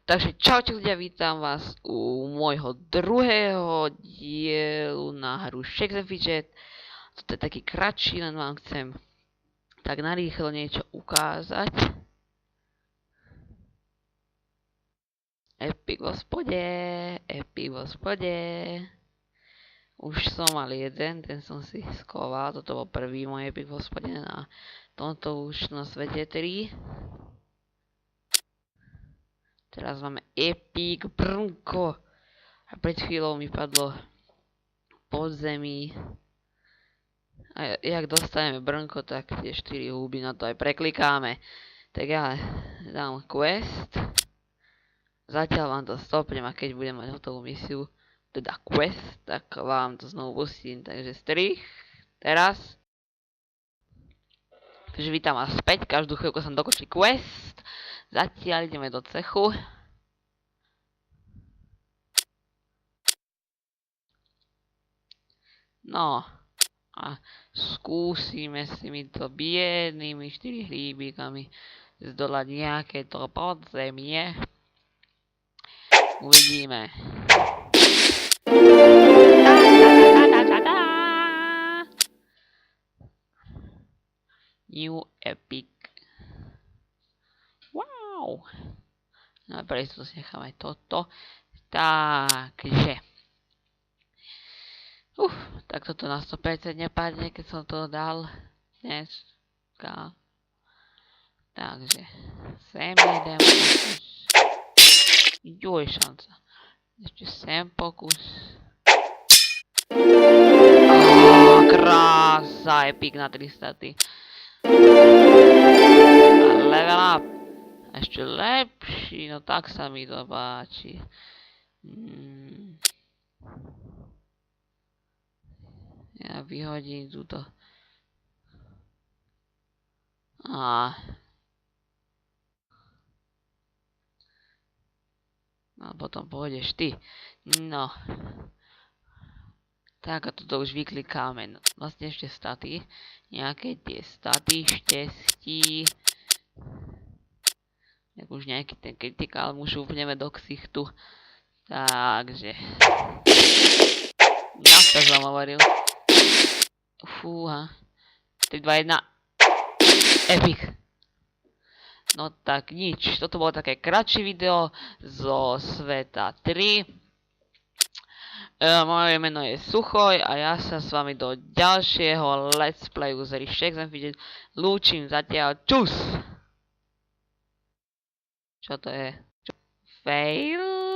Takže čaute ľudia, vítam vás u môjho druhého dielu na hru Shakes and Fidget. Toto je taký kratší, len vám chcem tak narýchlo niečo ukázať. Epic vo spode, Epic vo spode. Už som mal jeden, ten som si skoval, toto bol prvý môj Epic vo spode na tomto už na svete 3. Teraz máme Epic Brnko. A pred chvíľou mi padlo pod zemi. A jak dostaneme brnko, tak tie 4 huby na to aj preklikáme. Tak ja dám quest. Zatiaľ vám to stopnem a keď budem mať hotovú misiu, teda quest, tak vám to znovu pustím. Takže strich. Teraz. Takže vítam vás späť, každú chvíľku som dokončí quest. Zatiaľ ideme do cechu. No. A skúsime si mi to biednými 4 hríbikami zdolať nejaké to podzemie. Uvidíme. New Epic. Wow. No a pre istotu si necháme toto. Takže. Tak toto na 100% nepadne, keď som to dal dneska. Takže. Sem jeden pokus. Juj, šanca. Ešte sem pokus. Krása, Epic na 300. Level up. Ešte lepší, no tak sa mi to páči. Ja vyhodím túto. A potom pôjdeš ty. No. Tak a toto už vyklikáme. Vlastne ešte staty. Nejaké tie staty, štestí. Jak už nejaký ten kritikál mu šúpneme do ksichtu. Takže. Ja som hovoril. Fúha. 3, 2, 1. Epic. No tak nič. Toto bolo také kratšie video zo sveta 3. Moje meno je Suchoj a ja sa s vami do ďalšieho let's playu z hry Shakes and Fidget lúčim zatiaľ. Čus! Čo to je? Fail?